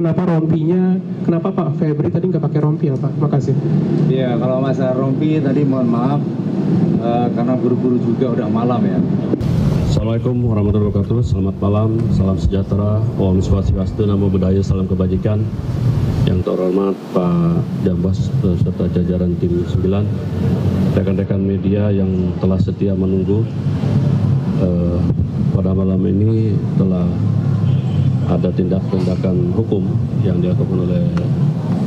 kenapa rompinya, kenapa Pak Febri tadi nggak pakai rompi ya Pak? Makasih. Ya, kalau masalah rompi tadi mohon maaf karena buru-buru juga udah malam ya. Assalamualaikum warahmatullahi wabarakatuh. Selamat malam, salam sejahtera, Om Swastiastu, Namo Buddhaya, salam kebajikan. Yang terhormat Pak Jambas serta jajaran tim 9, rekan-rekan media yang telah setia menunggu. Pada malam ini telah ada tindakan hukum yang dilakukan oleh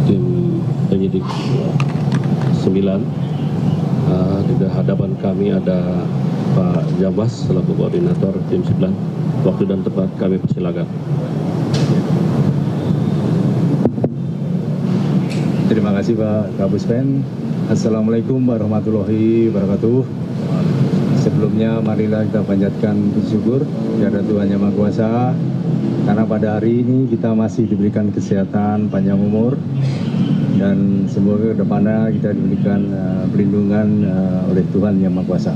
tim penyidik 9. Di hadapan kami ada Pak Jambas selaku koordinator tim 9. Waktu dan tempat kami persilakan. Terima kasih Pak Kapus Pen. Assalamualaikum warahmatullahi wabarakatuh. Sebelumnya marilah kita panjatkan syukur kepada Tuhan Yang Maha Kuasa, karena pada hari ini kita masih diberikan kesehatan, panjang umur, dan semoga ke depannya kita diberikan perlindungan oleh Tuhan Yang Maha Kuasa.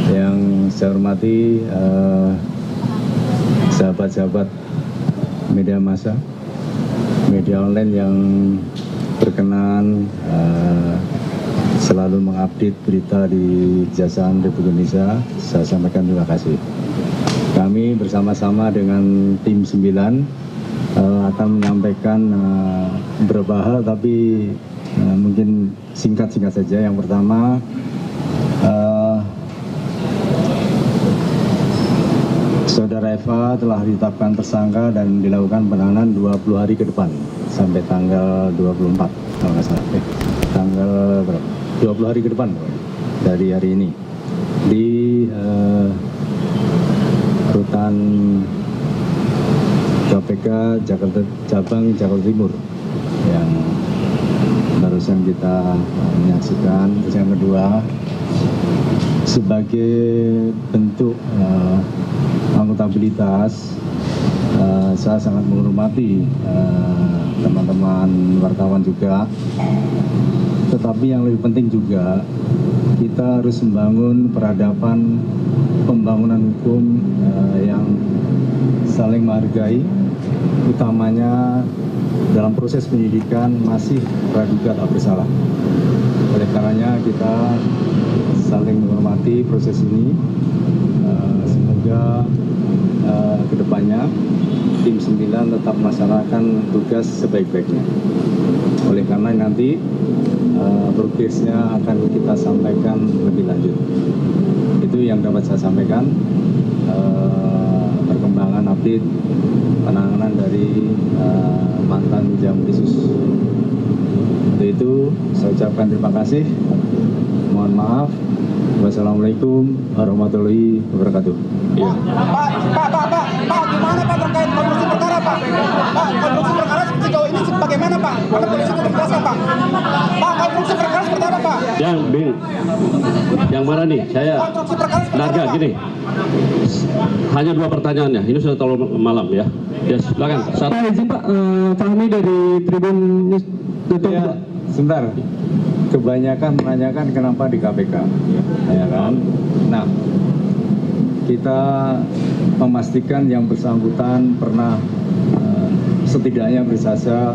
Yang saya hormati sahabat-sahabat media massa, media online yang berkenan selalu mengupdate berita di Kejaksaan Republik Indonesia, saya sampaikan terima kasih. Kami bersama-sama dengan tim 9 akan menyampaikan beberapa hal, tapi mungkin singkat-singkat saja. Yang pertama, Saudara Eva telah ditetapkan tersangka dan dilakukan penahanan 20 hari ke depan sampai tanggal 24 kalau nggak salah. Tanggal berapa? 20 hari ke depan dari hari ini di rutan KPK Jakarta Cabang Jakarta Timur yang barusan kita menyaksikan. Terus yang kedua, sebagai bentuk akuntabilitas, saya sangat menghormati teman-teman wartawan juga, tetapi yang lebih penting juga kita harus membangun peradaban pembangunan hukum yang saling menghargai, utamanya dalam proses penyidikan masih praduga tak bersalah. Oleh karenanya kita saling menghormati proses ini. Semoga kedepannya tim 9 tetap melaksanakan tugas sebaik-baiknya. Oleh karena nanti progresnya akan kita sampaikan lebih lanjut. Itu yang dapat saya sampaikan, perkembangan update penanganan dari mantan Jampisus. Untuk itu saya ucapkan terima kasih, mohon maaf. Wassalamualaikum warahmatullahi wabarakatuh. Ya. Pak, gimana Pak terkait konstruksi perkara Pak? Pak, konstruksi perkara sejauh ini bagaimana Pak? Karena polisi itu menjelaskan Pak. Pak, konstruksi perkara seperti apa Pak? Yang mana nih? Saya konstruksi perkara seperti Naga apa, gini. Hanya 2 pertanyaannya. Ini sudah terlalu malam ya. Ya, silakan. Pak izin Pak, kami dari Tribun News. Ya, sebentar. Kebanyakan menanyakan kenapa di KPK, ya kan? Nah, kita memastikan yang bersangkutan pernah setidaknya bersasa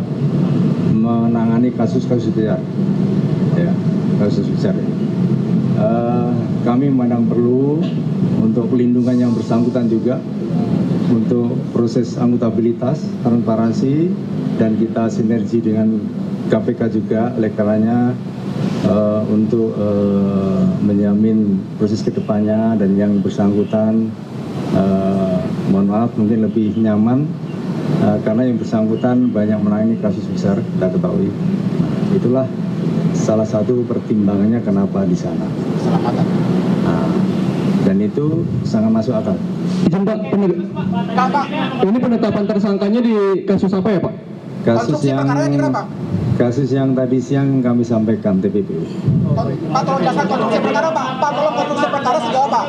menangani kasus-kasus besar, ya, kasus besar. Kami memandang perlu untuk pelindungan yang bersangkutan juga, untuk proses akuntabilitas, transparansi, dan kita sinergi dengan KPK juga. Oleh karenanya untuk menjamin proses kedepannya dan yang bersangkutan mohon maaf mungkin lebih nyaman karena yang bersangkutan banyak menangani kasus besar, kita ketahui. Itulah salah satu pertimbangannya kenapa di sana. Dan itu sangat masuk akal. Izin Pak, ini penetapan tersangkanya di kasus apa ya Pak? Kasus yang tadi siang kami sampaikan TPPU. Pak, tolong jelaskan konstruksi perkara Pak. Pak, tolong konstruksi perkara sejauh apa?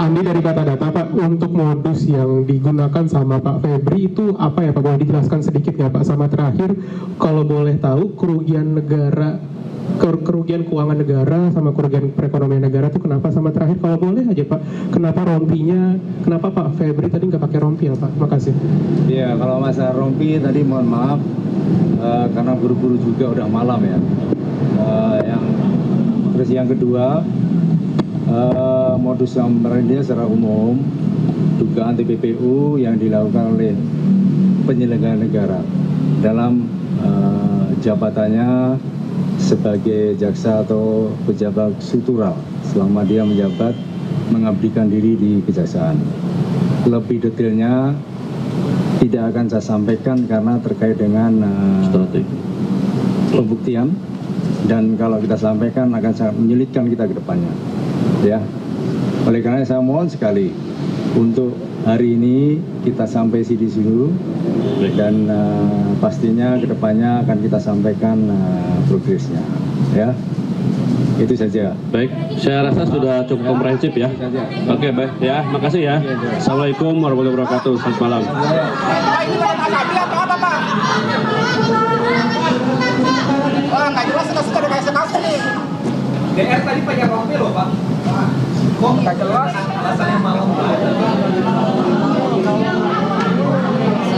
Andi dari data-data Pak, untuk modus yang digunakan sama Pak Febri itu apa ya Pak? Boleh dijelaskan sedikit nggak Pak? Sama terakhir, kalau boleh tahu kerugian negara kerugian keuangan negara sama kerugian perekonomian negara tuh kenapa? Sama terakhir kalau boleh aja Pak, kenapa rompinya, kenapa Pak Febri tadi nggak pakai rompi ya Pak? Makasih. Iya, kalau masalah rompi tadi mohon maaf karena buru-buru juga udah malam ya. Terus yang kedua, modus operandi secara umum dugaan TPPU yang dilakukan oleh penyelenggara negara dalam jabatannya sebagai jaksa atau pejabat struktural selama dia menjabat mengabdikan diri di kejaksaan. Lebih detailnya tidak akan saya sampaikan karena terkait dengan pembuktian, dan kalau kita sampaikan akan sangat menyulitkan kita ke depannya. Ya, oleh karena saya mohon sekali untuk hari ini kita sampai sini dulu, dan pastinya ke depannya akan kita sampaikan progresnya. Ya, itu saja. Baik, saya rasa sudah cukup komprehensif ya. Oke, baik ya, makasih ya. Assalamualaikum warahmatullahi wabarakatuh. Selamat malam. Pak, ini bukan AKP atau apa Pak? Wah, nggak jelas, sudah dikasih kasus nih. DR tadi pakai rompi loh Pak. Kok nggak jelas alasannya malam?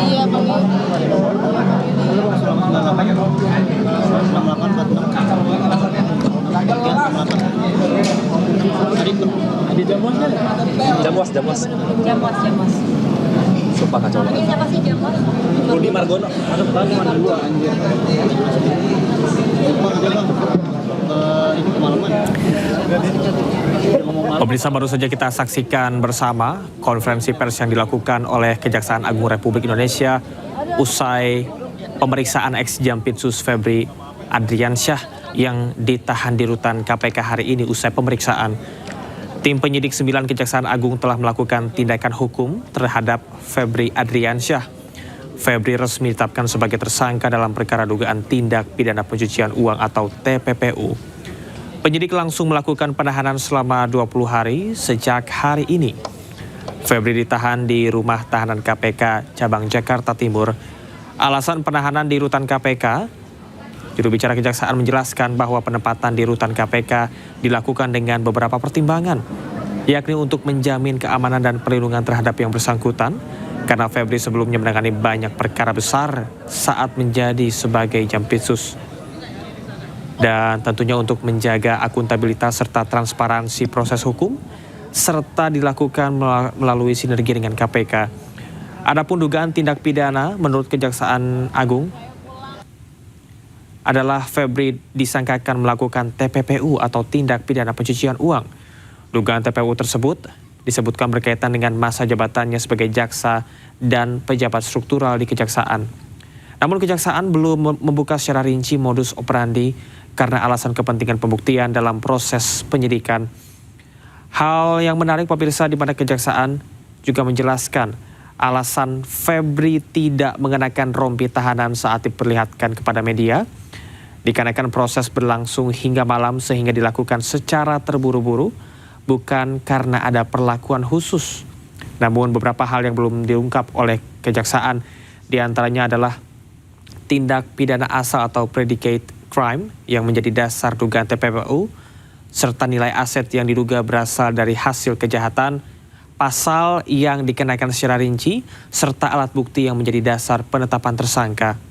Iya Bang. Jamuas. Sumpah kacau banget. Siapa sih Jamuas? Rudi Margono. Ada petani mana dua anjir. Pemirsa, baru saja kita saksikan bersama konferensi pers yang dilakukan oleh Kejaksaan Agung Republik Indonesia usai pemeriksaan ex-Jampitsus Febri Adriansyah yang ditahan di rutan KPK hari ini. Usai pemeriksaan, tim penyidik 9 Kejaksaan Agung telah melakukan tindakan hukum terhadap Febri Adriansyah. Febri resmi ditetapkan sebagai tersangka dalam perkara dugaan tindak pidana pencucian uang atau TPPU. Penyidik langsung melakukan penahanan selama 20 hari sejak hari ini. Febri ditahan di rumah tahanan KPK Cabang Jakarta Timur. Alasan penahanan di rutan KPK, juru bicara Kejaksaan menjelaskan bahwa penempatan di rutan KPK dilakukan dengan beberapa pertimbangan, yakni untuk menjamin keamanan dan perlindungan terhadap yang bersangkutan, karena Febri sebelumnya menangani banyak perkara besar saat menjadi sebagai Jampitsus. Dan tentunya untuk menjaga akuntabilitas serta transparansi proses hukum, serta dilakukan melalui sinergi dengan KPK. Adapun dugaan tindak pidana menurut Kejaksaan Agung adalah Febri disangkakan melakukan TPPU atau tindak pidana pencucian uang. Dugaan TPPU tersebut disebutkan berkaitan dengan masa jabatannya sebagai jaksa dan pejabat struktural di Kejaksaan. Namun Kejaksaan belum membuka secara rinci modus operandi karena alasan kepentingan pembuktian dalam proses penyidikan. Hal yang menarik pemirsa, di mana Kejaksaan juga menjelaskan alasan Febri tidak mengenakan rompi tahanan saat diperlihatkan kepada media, dikarenakan proses berlangsung hingga malam sehingga dilakukan secara terburu-buru, bukan karena ada perlakuan khusus. Namun beberapa hal yang belum diungkap oleh Kejaksaan, diantaranya adalah tindak pidana asal atau predicate crime yang menjadi dasar dugaan TPPU, serta nilai aset yang diduga berasal dari hasil kejahatan, pasal yang dikenakan secara rinci, serta alat bukti yang menjadi dasar penetapan tersangka.